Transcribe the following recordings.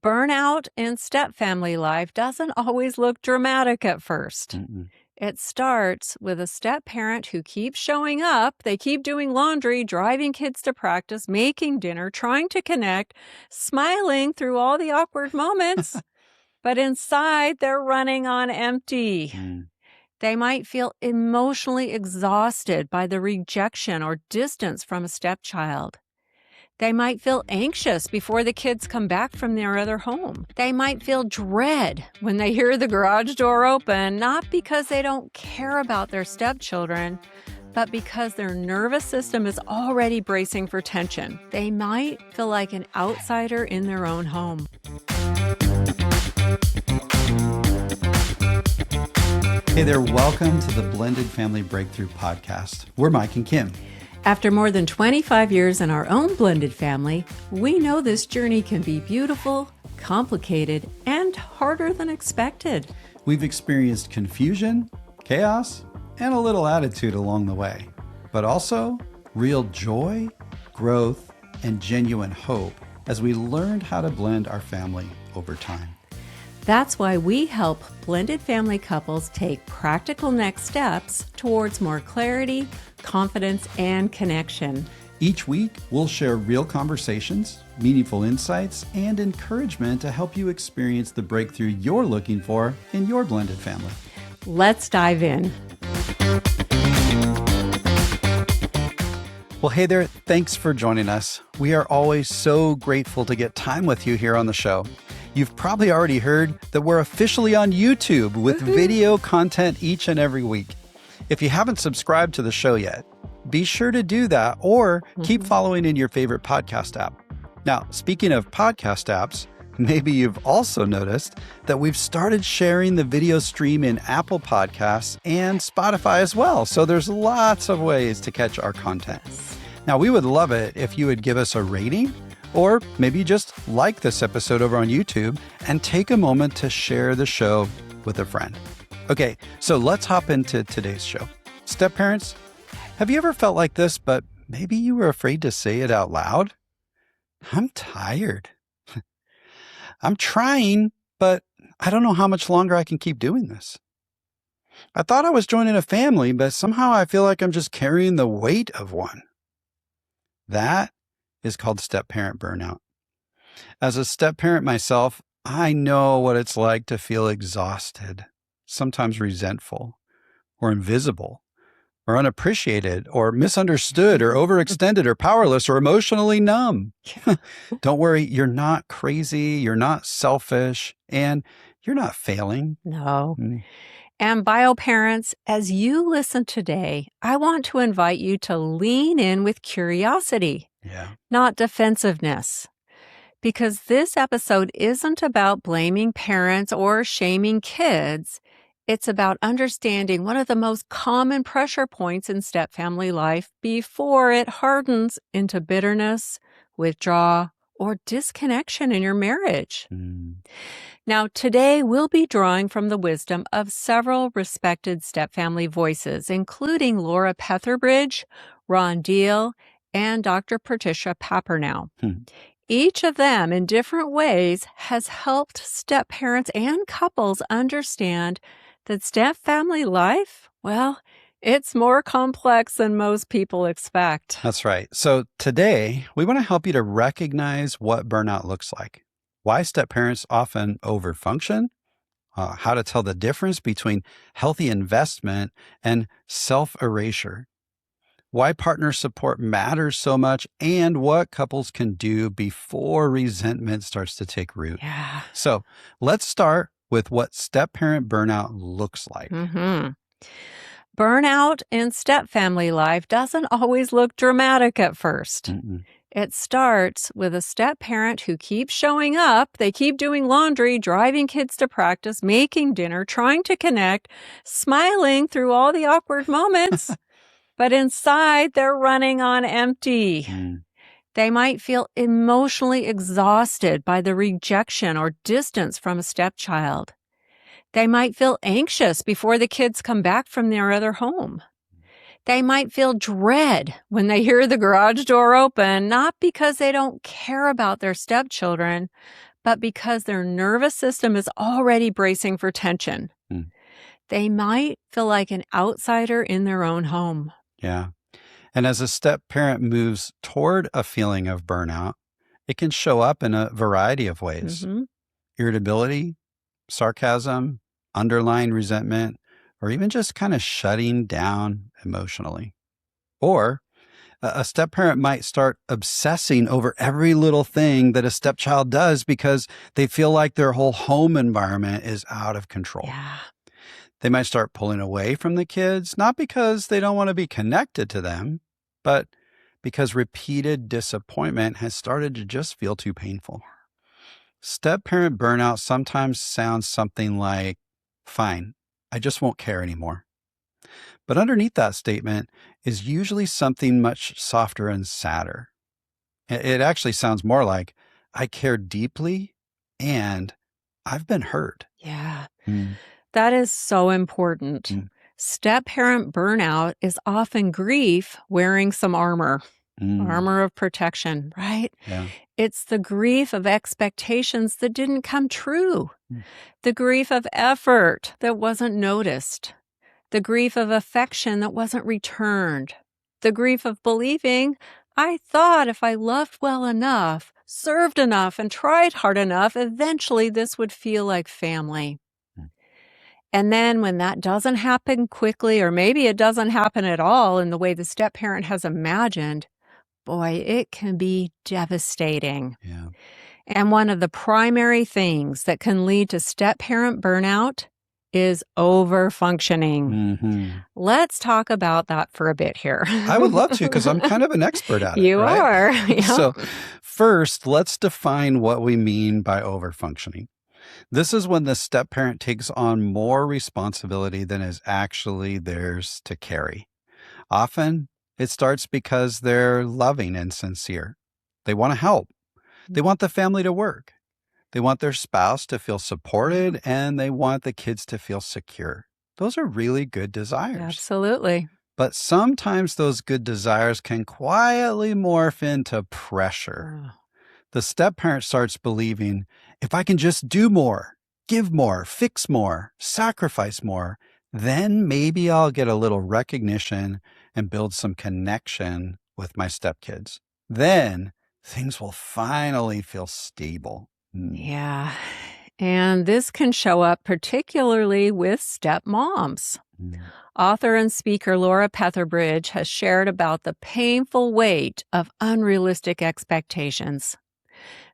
Burnout in step-family life doesn't always look dramatic at first. Mm-mm. It starts with a step-parent who keeps showing up. They keep doing laundry, driving kids to practice, making dinner, trying to connect, smiling through all the awkward moments. But inside, they're running on empty. Mm. They might feel emotionally exhausted by the rejection or distance from a stepchild. They might feel anxious before the kids come back from their other home. They might feel dread when they hear the garage door open, not because they don't care about their stepchildren, but because their nervous system is already bracing for tension. They might feel like an outsider in their own home. Hey there, welcome to the Blended Family Breakthrough Podcast. We're Mike and Kim. After more than 25 years in our own blended family, we know this journey can be beautiful, complicated, and harder than expected. We've experienced confusion, chaos, and a little attitude along the way, but also real joy, growth, and genuine hope as we learned how to blend our family over time. That's why we help blended family couples take practical next steps towards more clarity, confidence, and connection. Each week, we'll share real conversations, meaningful insights, and encouragement to help you experience the breakthrough you're looking for in your blended family. Let's dive in. Well, hey there, thanks for joining us. We are always so grateful to get time with you here on the show. You've probably already heard that we're officially on YouTube with video content each and every week. If you haven't subscribed to the show yet, be sure to do that or keep following in your favorite podcast app. Now, speaking of podcast apps, maybe you've also noticed that we've started sharing the video stream in Apple Podcasts and Spotify as well. So there's lots of ways to catch our content. Now, we would love it if you would give us a rating or maybe just like this episode over on YouTube and take a moment to share the show with a friend. Okay, so let's hop into today's show. Step parents, have you ever felt like this, but maybe you were afraid to say it out loud? I'm tired. I'm trying, but I don't know how much longer I can keep doing this. I thought I was joining a family, but somehow I feel like I'm just carrying the weight of one. That is called step-parent burnout. As a step-parent myself, I know what it's like to feel exhausted, sometimes resentful, or invisible, or unappreciated, or misunderstood, or overextended, or powerless, or emotionally numb. Don't worry, you're not crazy, you're not selfish, and you're not failing. No. And bio parents, as you listen today, I want to invite you to lean in with curiosity, not defensiveness. Because this episode isn't about blaming parents or shaming kids. It's about understanding one of the most common pressure points in step-family life before it hardens into bitterness, withdrawal, or disconnection in your marriage. Now, today we'll be drawing from the wisdom of several respected step-family voices, including Laura Petherbridge, Ron Deal, and Dr. Patricia Papernow. Each of them, in different ways, has helped step-parents and couples understand that step-family life, well, it's more complex than most people expect. That's right. So today, we want to help you to recognize what burnout looks like, why step-parents often overfunction, how to tell the difference between healthy investment and self-erasure, why partner support matters so much, and what couples can do before resentment starts to take root. Yeah. So let's start with what step-parent burnout looks like. Burnout in step-family life doesn't always look dramatic at first. It starts with a step-parent who keeps showing up. They keep doing laundry, driving kids to practice, making dinner, trying to connect, smiling through all the awkward moments. But inside, they're running on empty. They might feel emotionally exhausted by the rejection or distance from a stepchild. They might feel anxious before the kids come back from their other home. They might feel dread when they hear the garage door open, not because they don't care about their stepchildren, but because their nervous system is already bracing for tension. They might feel like an outsider in their own home. Yeah. And as a step parent moves toward a feeling of burnout, it can show up in a variety of ways. Irritability, sarcasm, underlying resentment, or even just kind of shutting down emotionally. Or a step parent might start obsessing over every little thing that a stepchild does because they feel like their whole home environment is out of control. Yeah. They might start pulling away from the kids, not because they don't want to be connected to them, but because repeated disappointment has started to just feel too painful. Step-parent burnout sometimes sounds something like, fine, I just won't care anymore. But underneath that statement is usually something much softer and sadder. It actually sounds more like, I care deeply and I've been hurt. Yeah. That is so important. Step-parent burnout is often grief wearing some armor of protection, right? Yeah. It's the grief of expectations that didn't come true, the grief of effort that wasn't noticed, the grief of affection that wasn't returned, the grief of believing, I thought if I loved well enough, served enough, and tried hard enough, eventually this would feel like family. And then when that doesn't happen quickly, or maybe it doesn't happen at all in the way the step-parent has imagined, boy, it can be devastating. Yeah. And one of the primary things that can lead to step-parent burnout is over-functioning. Let's talk about that for a bit here. I would love to, because I'm kind of an expert at it. You right? are. Yeah. So first, let's define what we mean by over-functioning. This is when the step-parent takes on more responsibility than is actually theirs to carry. Often, it starts because they're loving and sincere. They want to help. They want the family to work. They want their spouse to feel supported, and they want the kids to feel secure. Those are really good desires. Absolutely. But sometimes those good desires can quietly morph into pressure. The step-parent starts believing, if I can just do more, give more, fix more, sacrifice more, then maybe I'll get a little recognition and build some connection with my stepkids. Then things will finally feel stable. Yeah. And this can show up particularly with stepmoms. Author and speaker Laura Petherbridge has shared about the painful weight of unrealistic expectations.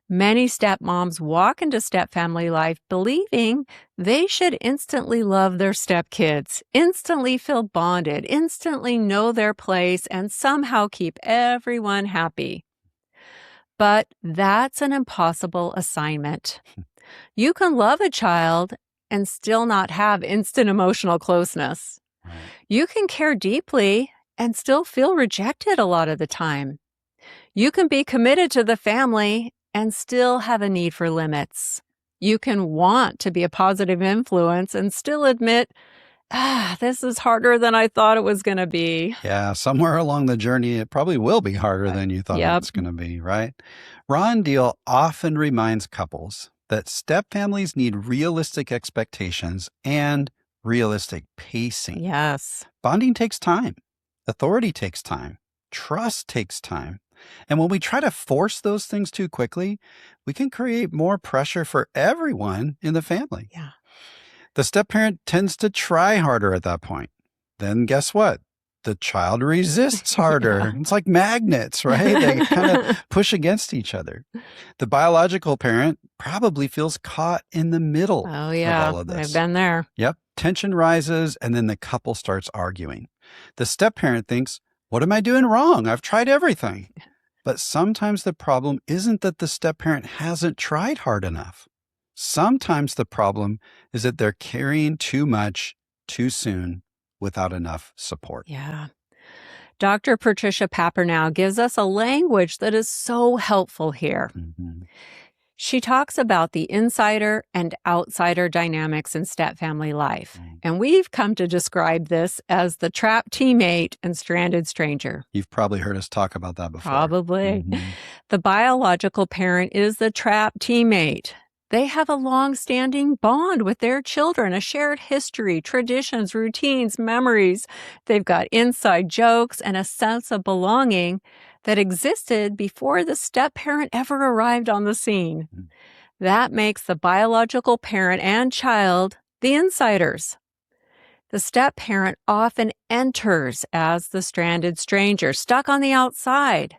Many stepmoms walk into stepfamily life believing they should instantly love their stepkids, instantly feel bonded, instantly know their place, and somehow keep everyone happy. But that's an impossible assignment. You can love a child and still not have instant emotional closeness. You can care deeply and still feel rejected a lot of the time. You can be committed to the family and still have a need for limits. You can want to be a positive influence and still admit, this is harder than I thought it was going to be. Yeah, somewhere along the journey, it probably will be harder than you thought it's going to be, right? Ron Deal often reminds couples that step families need realistic expectations and realistic pacing. Yes. Bonding takes time. Authority takes time. Trust takes time. And when we try to force those things too quickly, we can create more pressure for everyone in the family. Yeah. The step-parent tends to try harder at that point. Then guess what? The child resists harder. Yeah. It's like magnets, right? They kind of push against each other. The biological parent probably feels caught in the middle of all of this. I've been there. Yep. Tension rises, and then the couple starts arguing. The step-parent thinks, what am I doing wrong? I've tried everything. But sometimes the problem isn't that the step-parent hasn't tried hard enough. Sometimes the problem is that they're carrying too much too soon without enough support. Yeah. Dr. Patricia Pappernow gives us a language that is so helpful here. She talks about the insider and outsider dynamics in step-family life. And we've come to describe this as the trapped teammate and stranded stranger. You've probably heard us talk about that before. Probably. The biological parent is the trapped teammate. They have a long-standing bond with their children, a shared history, traditions, routines, memories. They've got inside jokes and a sense of belonging that existed before the step-parent ever arrived on the scene. Mm. That makes the biological parent and child the insiders. The step-parent often enters as the stranded stranger, stuck on the outside.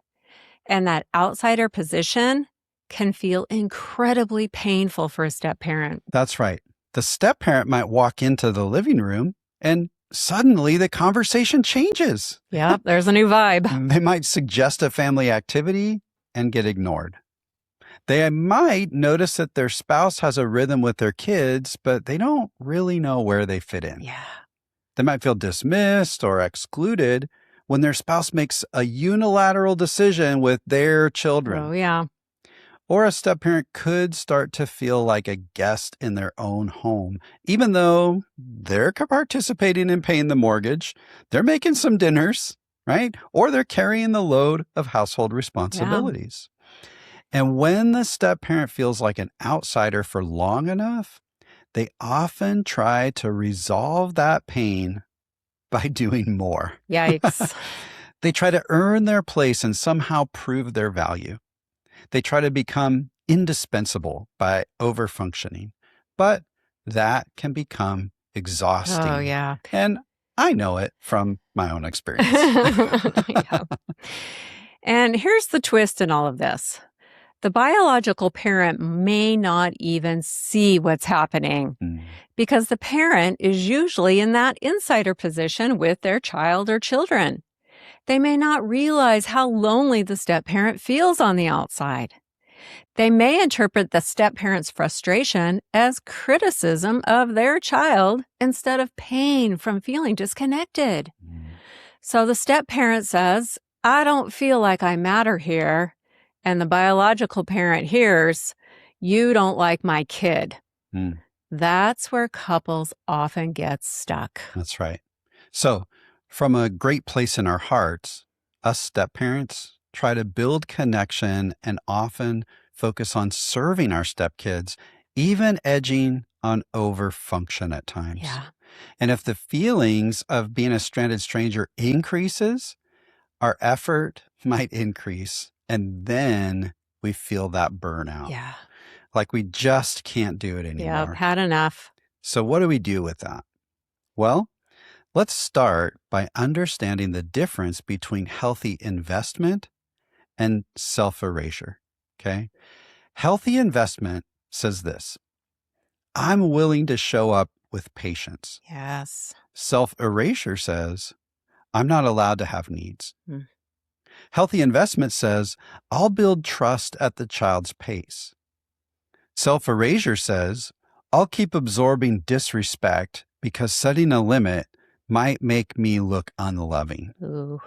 And that outsider position can feel incredibly painful for a step-parent. That's right. The step-parent might walk into the living room and suddenly the conversation changes. Yep, there's a new vibe. They might suggest a family activity and get ignored. They might notice that their spouse has a rhythm with their kids, but they don't really know where they fit in. Yeah. They might feel dismissed or excluded when their spouse makes a unilateral decision with their children. Oh, yeah. Or a step-parent could start to feel like a guest in their own home, even though they're participating in paying the mortgage, they're making some dinners, right? Or they're carrying the load of household responsibilities. And when the step-parent feels like an outsider for long enough, they often try to resolve that pain by doing more. Yikes. They try to earn their place and somehow prove their value. They try to become indispensable by overfunctioning. But that can become exhausting. Oh, yeah. And I know it from my own experience. Yeah. And here's the twist in all of this. The biological parent may not even see what's happening because the parent is usually in that insider position with their child or children. They may not realize how lonely the step-parent feels on the outside. They may interpret the step-parent's frustration as criticism of their child instead of pain from feeling disconnected. So the step-parent says, I don't feel like I matter here. And the biological parent hears, you don't like my kid. That's where couples often get stuck. That's right. So from a great place in our hearts, us step-parents try to build connection and often focus on serving our stepkids, even edging on overfunction at times. Yeah. And if the feelings of being a stranded stranger increases, our effort might increase. And then we feel that burnout. Yeah. Like we just can't do it anymore. Yep, had enough. So what do we do with that? Well, let's start by understanding the difference between healthy investment and self-erasure, okay? Healthy investment says this: I'm willing to show up with patience. Yes. Self-erasure says, I'm not allowed to have needs. Healthy investment says, I'll build trust at the child's pace. Self-erasure says, I'll keep absorbing disrespect because setting a limit might make me look unloving. Ooh.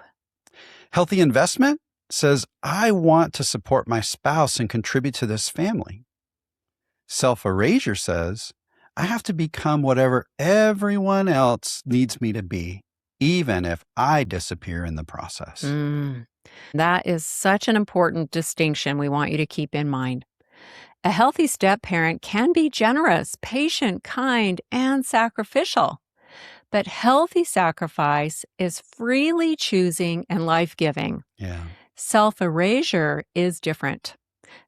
Healthy investment says, I want to support my spouse and contribute to this family. Self-erasure says, I have to become whatever everyone else needs me to be, even if I disappear in the process. That is such an important distinction we want you to keep in mind. A healthy step-parent can be generous, patient, kind, and sacrificial. But healthy sacrifice is freely choosing and life-giving. Yeah. Self-erasure is different.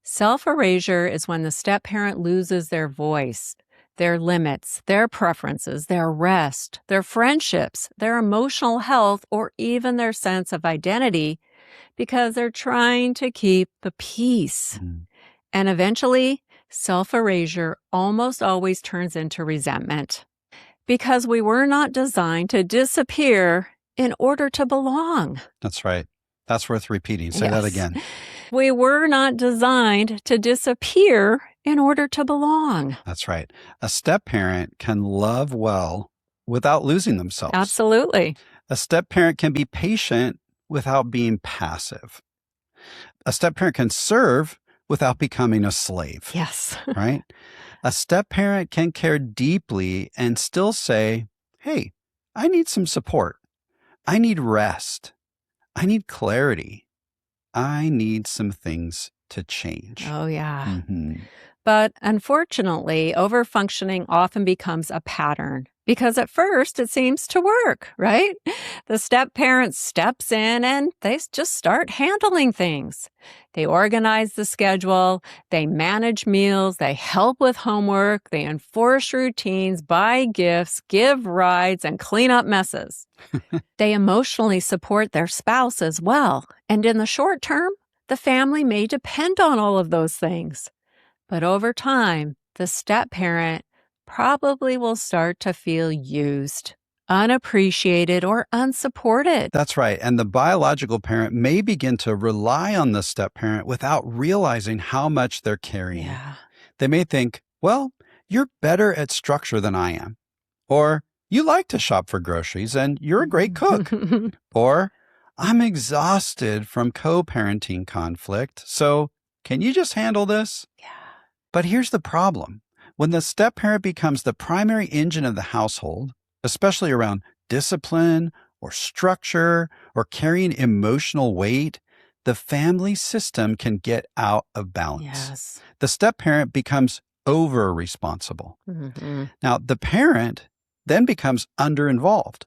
Self-erasure is when the step-parent loses their voice, their limits, their preferences, their rest, their friendships, their emotional health, or even their sense of identity because they're trying to keep the peace. And eventually, self-erasure almost always turns into resentment because we were not designed to disappear in order to belong. That's right. That's worth repeating. Say that again. We were not designed to disappear in order to belong. That's right. A step-parent can love well without losing themselves. Absolutely. A step-parent can be patient without being passive. A step-parent can serve without becoming a slave. Yes. Right? A step-parent can care deeply and still say, hey, I need some support. I need rest. I need clarity. I need some things to change. Oh, yeah. But unfortunately, overfunctioning often becomes a pattern because at first it seems to work, right? The step parent steps in and they just start handling things. They organize the schedule, they manage meals, they help with homework, they enforce routines, buy gifts, give rides, and clean up messes. They emotionally support their spouse as well. And in the short term, the family may depend on all of those things. But over time, the step parent probably will start to feel used, unappreciated, or unsupported. That's right. And the biological parent may begin to rely on the step parent without realizing how much they're carrying. Yeah. They may think, well, you're better at structure than I am. Or you like to shop for groceries and you're a great cook. Or I'm exhausted from co-parenting conflict. So can you just handle this? Yeah. But here's the problem. When the step parent becomes the primary engine of the household, especially around discipline or structure or carrying emotional weight, the family system can get out of balance. Yes. The step parent becomes over responsible. Mm-hmm. Now, the parent then becomes under involved.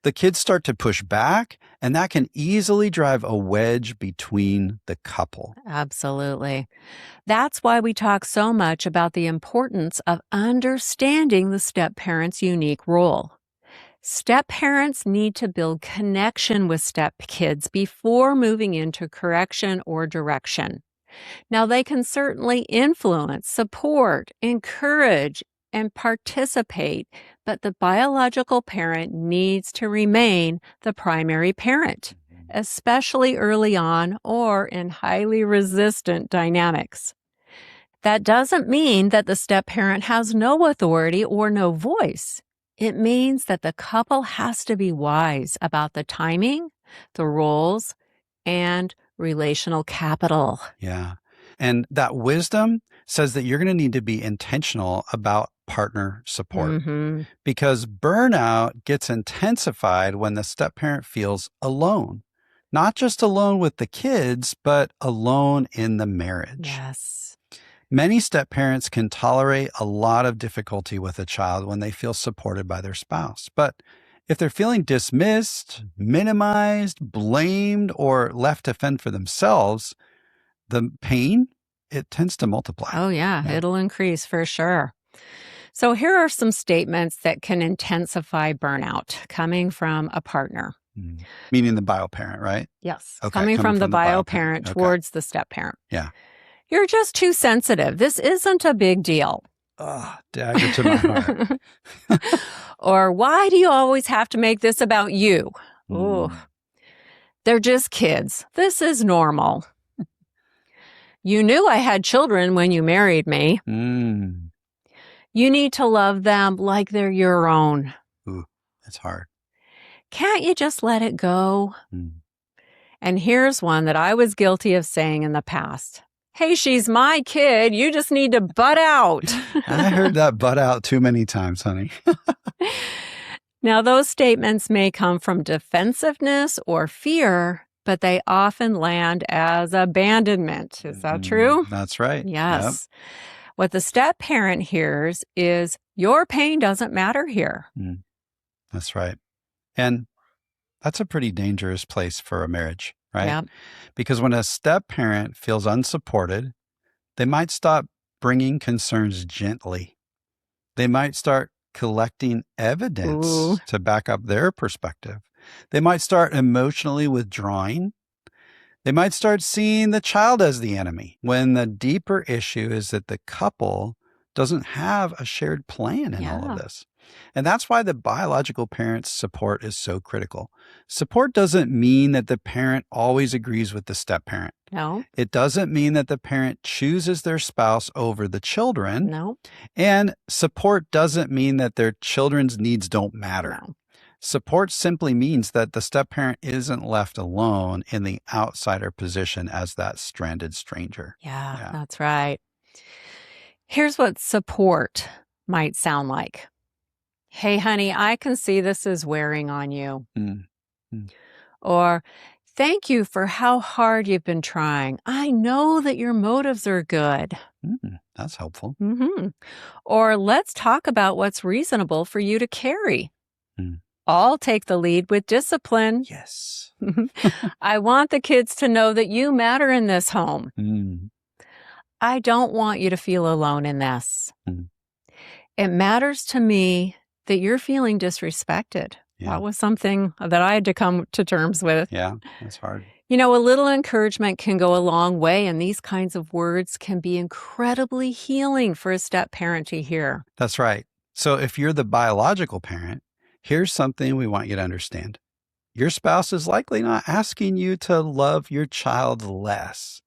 The kids start to push back, and that can easily drive a wedge between the couple. Absolutely. That's why we talk so much about the importance of understanding the step parent's unique role. Step parents need to build connection with step kids before moving into correction or direction. Now, they can certainly influence, support, encourage, and participate, but the biological parent needs to remain the primary parent, especially early on or in highly resistant dynamics. That doesn't mean that the step parent has no authority or no voice. It means that the couple has to be wise about the timing, the roles, and relational capital. Yeah. And that wisdom says that you're going to need to be intentional about partner support because burnout gets intensified when the step parent feels alone, not just alone with the kids, but alone in the marriage. Yes. Many step parents can tolerate a lot of difficulty with a child when they feel supported by their spouse. But if they're feeling dismissed, minimized, blamed, or left to fend for themselves, the pain, it tends to multiply. Oh, yeah. It'll increase for sure. So here are some statements that can intensify burnout coming from a partner. Meaning the bio parent, right? Yes. Okay, coming from the bio parent towards the step parent. Yeah. You're just too sensitive. This isn't a big deal. Dagger to my heart. Or why do you always have to make this about you? Ooh. They're just kids. This is normal. You knew I had children when you married me. You need to love them like they're your own. Ooh, that's hard. Can't you just let it go? And here's one that I was guilty of saying in the past. Hey, she's my kid. You just need to butt out. I heard that butt out too many times, honey. Now, those statements may come from defensiveness or fear, but they often land as abandonment. Is that true? That's right. Yes. Yep. What the step parent hears is, your pain doesn't matter here. That's right. And that's a pretty dangerous place for a marriage, right? Yep. Because when a step parent feels unsupported, they might stop bringing concerns gently. They might start collecting evidence to back up their perspective. They might start emotionally withdrawing. They might start seeing the child as the enemy, when the deeper issue is that the couple doesn't have a shared plan in all of this. And that's why the biological parent's support is so critical. Support doesn't mean that the parent always agrees with the step parent. No. It doesn't mean that the parent chooses their spouse over the children. No. And support doesn't mean that their children's needs don't matter. No. Support simply means that the step parent isn't left alone in the outsider position as that stranded stranger. Yeah, that's right. Here's what support might sound like. Hey, honey, I can see this is wearing on you. Or, thank you for how hard you've been trying. I know that your motives are good. That's helpful. Hmm. Or let's talk about what's reasonable for you to carry. Mm. I'll take the lead with discipline. Yes. I want the kids to know that you matter in this home. Mm. I don't want you to feel alone in this. Mm. It matters to me that you're feeling disrespected. Yeah. That was something that I had to come to terms with. Yeah, that's hard. You know, a little encouragement can go a long way, and these kinds of words can be incredibly healing for a step parent to hear. That's right. So if you're the biological parent, here's something we want you to understand. Your spouse is likely not asking you to love your child less.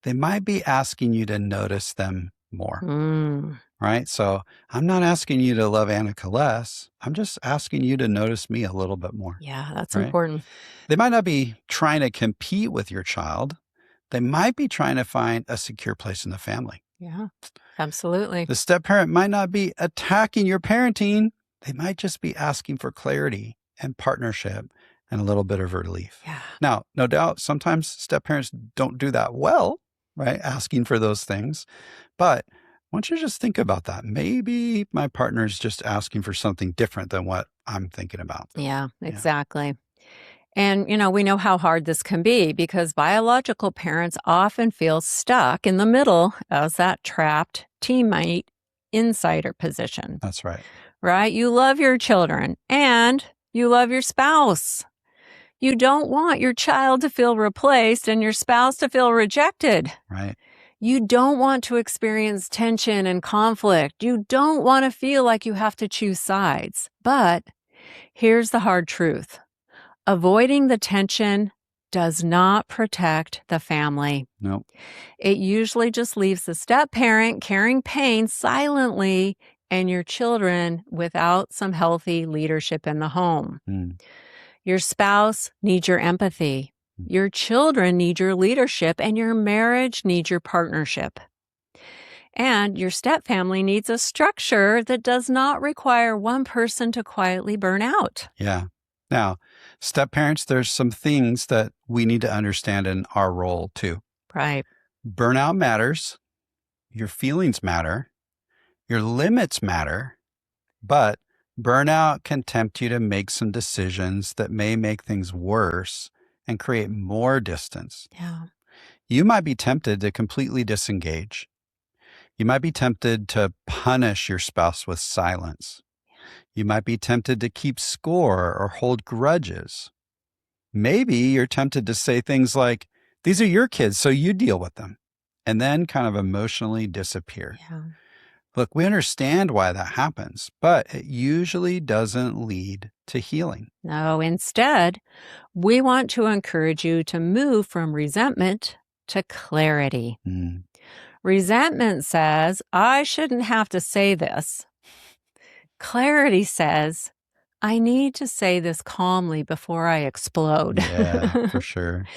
They might be asking you to notice them more, right? So I'm not asking you to love Annika less. I'm just asking you to notice me a little bit more. Yeah, that's right? important. They might not be trying to compete with your child. They might be trying to find a secure place in the family. Yeah, absolutely. The step parent might not be attacking your parenting. They might just be asking for clarity and partnership and a little bit of relief. Yeah. Now, no doubt, sometimes step parents don't do that well, right? Asking for those things. But I want you to just think about that. Maybe my partner's just asking for something different than what I'm thinking about. Yeah, exactly. And, you know, we know how hard this can be because biological parents often feel stuck in the middle as that trapped teammate insider position, That's right. right? You love your children and you love your spouse. You don't want your child to feel replaced and your spouse to feel rejected. Right. You don't want to experience tension and conflict. You don't want to feel like you have to choose sides. But here's the hard truth. Avoiding the tension does not protect the family. Nope. It usually just leaves the step parent carrying pain silently and your children without some healthy leadership in the home. Your spouse needs your empathy. Your children need your leadership, and your marriage needs your partnership. And your step family needs a structure that does not require one person to quietly burn out. Yeah. Now, step parents, there's some things that we need to understand in our role too. Right. Burnout matters. Your feelings matter. Your limits matter. But burnout can tempt you to make some decisions that may make things worse and create more distance. Yeah. You might be tempted to completely disengage. You might be tempted to punish your spouse with silence. You might be tempted to keep score or hold grudges. Maybe you're tempted to say things like, these are your kids, so you deal with them, and then kind of emotionally disappear. Yeah. Look, we understand why that happens, but it usually doesn't lead to healing. No, instead, we want to encourage you to move from resentment to clarity. Resentment says, I shouldn't have to say this. Clarity says, I need to say this calmly before I explode. Yeah, for sure.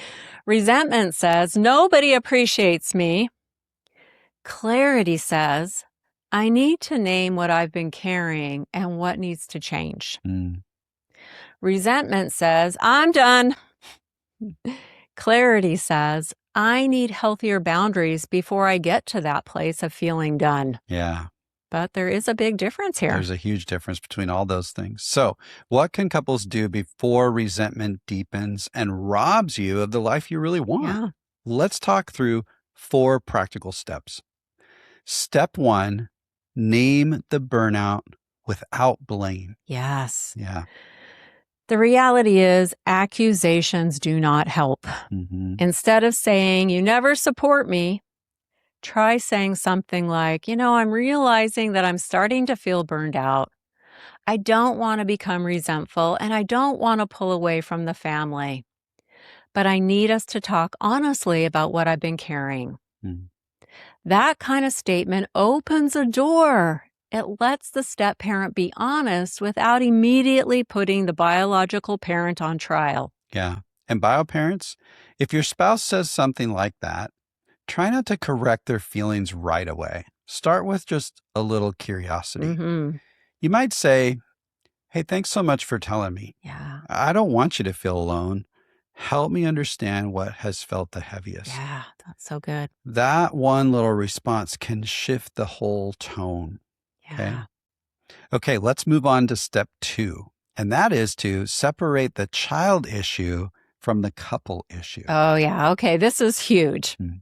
Resentment says, nobody appreciates me. Clarity says, I need to name what I've been carrying and what needs to change. Resentment says, I'm done. Clarity says, I need healthier boundaries before I get to that place of feeling done. Yeah. But there is a big difference here. There's a huge difference between all those things. So, what can couples do before resentment deepens and robs you of the life you really want? Yeah. Let's talk through 4 practical steps. Step 1, name the burnout without blame. Yes. Yeah. The reality is accusations do not help. Instead of saying, you never support me, try saying something like, I'm realizing that I'm starting to feel burned out. I don't want to become resentful and I don't want to pull away from the family. But I need us to talk honestly about what I've been carrying. That kind of statement opens a door. It lets the step parent be honest without immediately putting the biological parent on trial. Yeah. And bio parents, if your spouse says something like that, try not to correct their feelings right away. Start with just a little curiosity. You might say, hey, thanks so much for telling me. Yeah. I don't want you to feel alone. Help me understand what has felt the heaviest. Yeah, that's so good. That one little response can shift the whole tone. Okay. Yeah. Okay, let's move on to step 2. And that is to separate the child issue from the couple issue. Oh, yeah. Okay, this is huge. Mm.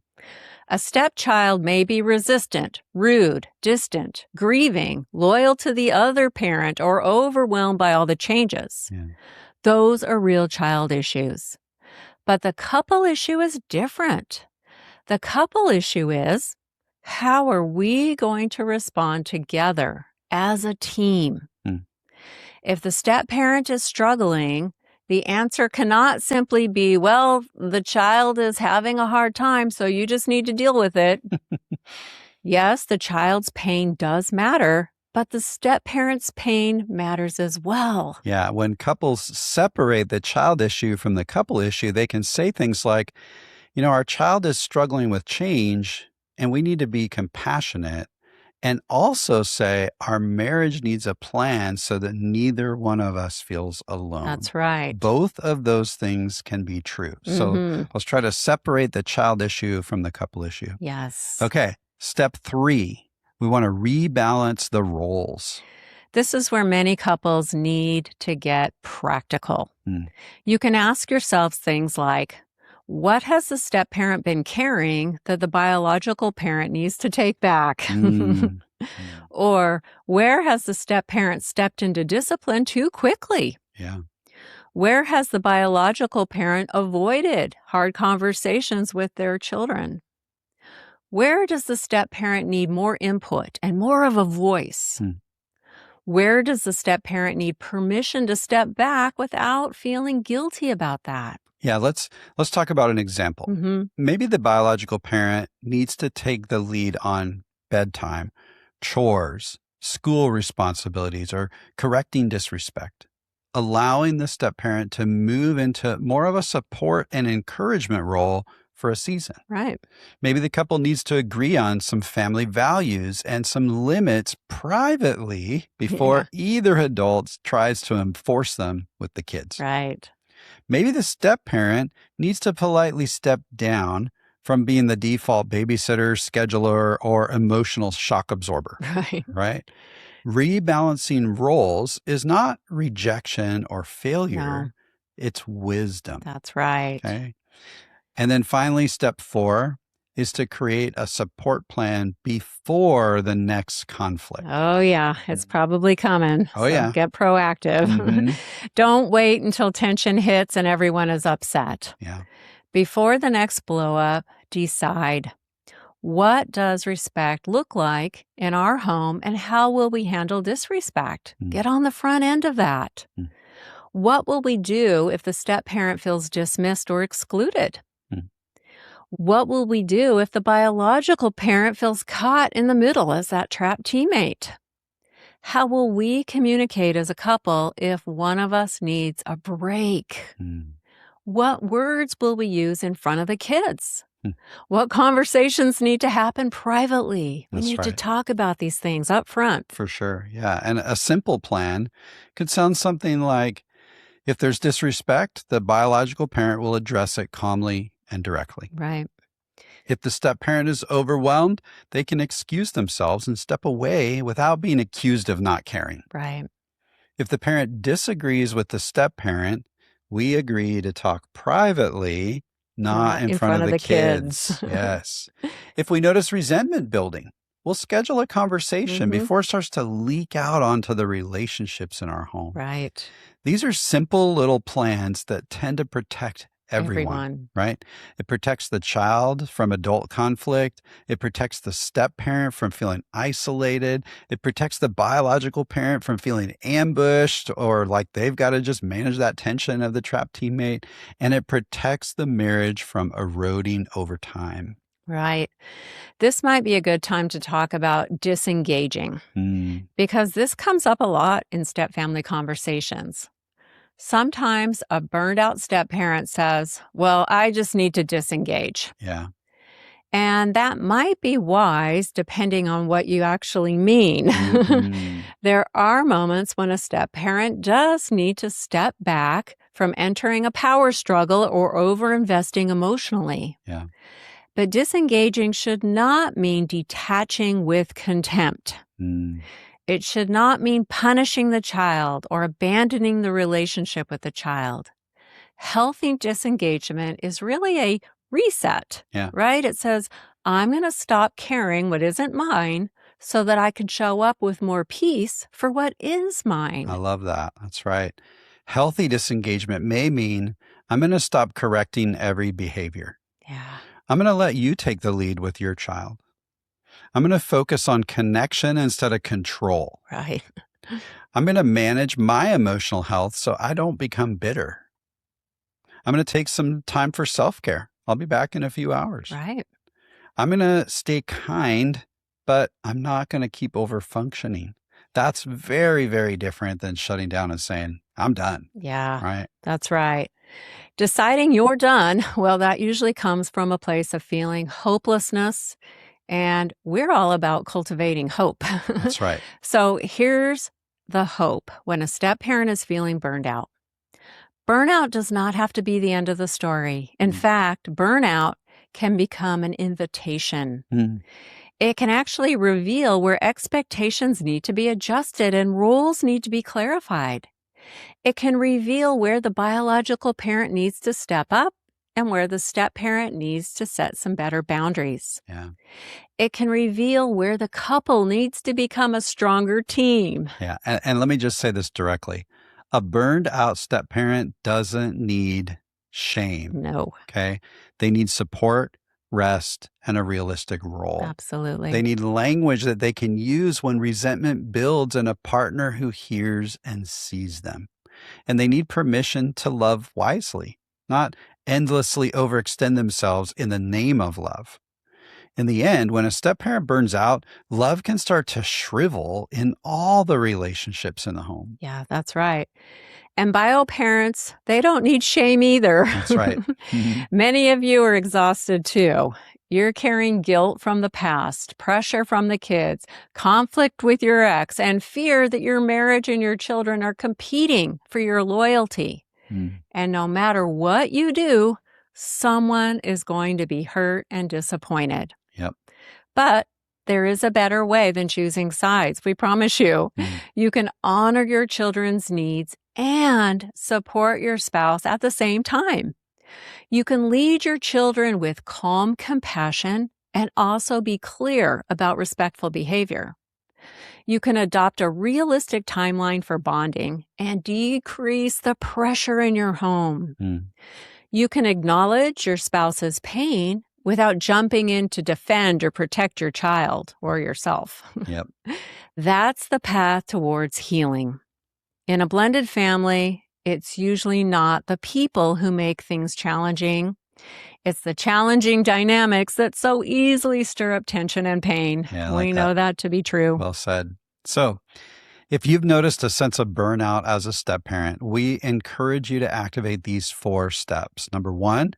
A stepchild may be resistant, rude, distant, grieving, loyal to the other parent, or overwhelmed by all the changes. Yeah. Those are real child issues. But the couple issue is different. The couple issue is, how are we going to respond together as a team? Mm. If the step parent is struggling, the answer cannot simply be, well, the child is having a hard time, so you just need to deal with it. Yes, the child's pain does matter, but the step parent's pain matters as well. Yeah, when couples separate the child issue from the couple issue, they can say things like, our child is struggling with change and we need to be compassionate. And also say our marriage needs a plan so that neither one of us feels alone. That's right. Both of those things can be true. So let's try to separate the child issue from the couple issue. Yes. Okay, step 3, we want to rebalance the roles. This is where many couples need to get practical. You can ask yourselves things like, what has the step parent been carrying that the biological parent needs to take back? Or where has the step parent stepped into discipline too quickly? Yeah. Where has the biological parent avoided hard conversations with their children? Where does the step parent need more input and more of a voice? Where does the step parent need permission to step back without feeling guilty about that? Yeah, let's talk about an example. Maybe the biological parent needs to take the lead on bedtime, chores, school responsibilities, or correcting disrespect, allowing the step parent to move into more of a support and encouragement role for a season. Right. Maybe the couple needs to agree on some family values and some limits privately before either adult tries to enforce them with the kids. Right. Maybe the step parent needs to politely step down from being the default babysitter, scheduler, or emotional shock absorber. Right? Rebalancing roles is not rejection or failure. No. It's wisdom. That's right. Okay. And then finally, step 4 is to create a support plan before the next conflict. Oh, yeah. It's probably coming. Oh, yeah. Get proactive. Don't wait until tension hits and everyone is upset. Yeah. Before the next blow up, decide, what does respect look like in our home and how will we handle disrespect? Get on the front end of that. What will we do if the step parent feels dismissed or excluded? What will we do if the biological parent feels caught in the middle as that trapped teammate? How will we communicate as a couple if one of us needs a break? What words will we use in front of the kids? What conversations need to happen privately? We need to talk about these things up front. For sure. Yeah. And a simple plan could sound something like, if there's disrespect, the biological parent will address it calmly and directly. Right. If the step parent is overwhelmed, they can excuse themselves and step away without being accused of not caring. Right. If the parent disagrees with the step parent, we agree to talk privately, not in front of the kids. Yes. If we notice resentment building, we'll schedule a conversation before it starts to leak out onto the relationships in our home. Right. These are simple little plans that tend to protect everyone, right? It protects the child from adult conflict. It protects the step parent from feeling isolated. It protects the biological parent from feeling ambushed or like they've got to just manage that tension of the trapped teammate. And it protects the marriage from eroding over time. Right. This might be a good time to talk about disengaging because this comes up a lot in step-family conversations. Sometimes a burned out step parent says, well, I just need to disengage. Yeah. And that might be wise depending on what you actually mean. Mm-hmm. There are moments when a step parent does need to step back from entering a power struggle or over-investing emotionally. Yeah. But disengaging should not mean detaching with contempt. Mm. It should not mean punishing the child or abandoning the relationship with the child. Healthy disengagement is really a reset, Yeah. right? It says, I'm going to stop carrying what isn't mine so that I can show up with more peace for what is I mine. love that. That's right. Healthy disengagement may mean I'm going to stop correcting every behavior. Yeah, I'm going to let you take the lead with your child. I'm going to focus on connection instead of control. right. I'm going to manage my emotional health so I don't become bitter. I'm going to take some time for self-care. I'll be back in a few hours. Right. I'm going to stay kind, but I'm not going to keep over functioning. That's very, very different than shutting down and saying, I'm done. Yeah, Right? that's right. Deciding you're done, well, that usually comes from a place of feeling hopelessness. And we're all about cultivating hope. That's right. So here's the hope when a step parent is feeling burned out. Burnout does not have to be the end of the story. In fact, burnout can become an invitation. Mm. It can actually reveal where expectations need to be adjusted and rules need to be clarified. It can reveal where the biological parent needs to step up and where the step parent needs to set some better boundaries. Yeah. It can reveal where the couple needs to become a stronger team. Yeah. And let me just say this directly. A burned out step parent doesn't need shame. No, Okay. They need support, rest, and a realistic role. absolutely. They need language that they can use when resentment builds and a partner who hears and sees them. And they need permission to love wisely, not endlessly overextend themselves in the name of love. In the end, when a step parent burns out, love can start to shrivel in all the relationships in the home. Yeah, that's right. And bio parents, they don't need shame either. That's right. Many of you are exhausted too. You're carrying guilt from the past, pressure from the kids, conflict with your ex, and fear that your marriage and your children are competing for your loyalty. Mm. And no matter what you do, someone is going to be hurt and disappointed. Yep. But there is a better way than choosing sides. We promise you. You can honor your children's needs and support your spouse at the same time. You can lead your children with calm compassion and also be clear about respectful behavior. You can adopt a realistic timeline for bonding and decrease the pressure in your home. Mm. You can acknowledge your spouse's pain without jumping in to defend or protect your child or yourself. Yep. That's the path towards healing. In a blended family, it's usually not the people who make things challenging. It's the challenging dynamics that so easily stir up tension and pain. Yeah, I like We know that to be true. Well said. So, if you've noticed a sense of burnout as a step parent, we encourage you to activate these 4 steps. Number 1,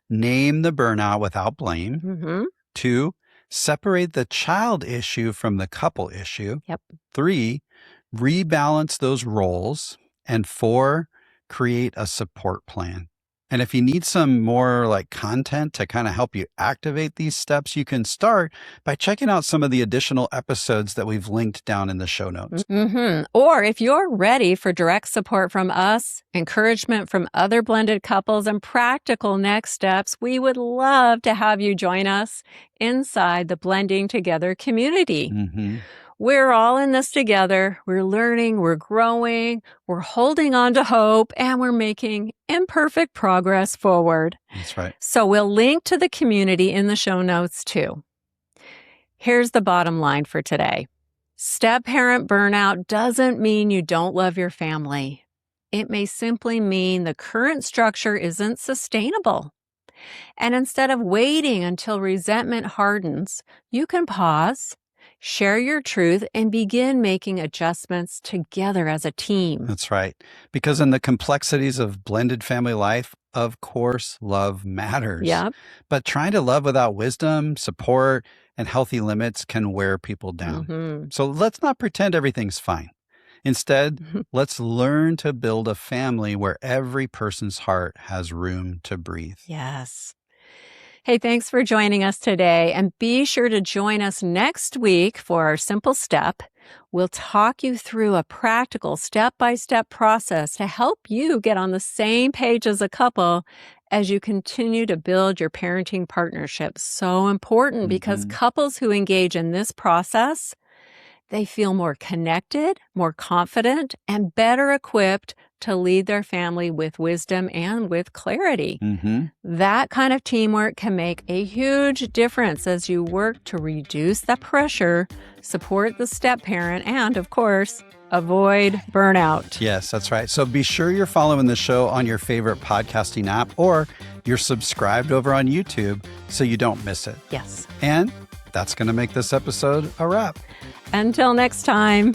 name the burnout without blame. Mm-hmm. 2, separate the child issue from the couple issue. Yep. 3, rebalance those roles. And 4, create a support plan. And if you need some more like content to kind of help you activate these steps, you can start by checking out some of the additional episodes that we've linked down in the show notes. Mm-hmm. Or if you're ready for direct support from us, encouragement from other blended couples, and practical next steps, we would love to have you join us inside the Blending Together community. Mm-hmm. We're all in this together. We're learning, we're growing, we're holding on to hope, and we're making imperfect progress forward. That's right. So we'll link to the community in the show notes too. Here's the bottom line for today. Step-parent burnout doesn't mean you don't love your family. It may simply mean the current structure isn't sustainable. And instead of waiting until resentment hardens, you can pause. Share your truth and begin making adjustments together as a team. That's right. Because in the complexities of blended family life, of course, love matters. Yep. But trying to love without wisdom, support, and healthy limits can wear people down. So let's not pretend everything's fine. Instead, let's learn to build a family where every person's heart has room to breathe. Yes. Hey, thanks for joining us today. And be sure to join us next week for our simple step. We'll talk you through a practical step-by-step process to help you get on the same page as a couple as you continue to build your parenting partnership. So important because couples who engage in this process, they feel more connected, more confident, and better equipped to lead their family with wisdom and with clarity. That kind of teamwork can make a huge difference as you work to reduce the pressure, support the step parent, and, of course, avoid burnout. Yes, that's right. So be sure you're following the show on your favorite podcasting app, or you're subscribed over on YouTube so you don't miss it. Yes. And that's going to make this episode a wrap. Until next time.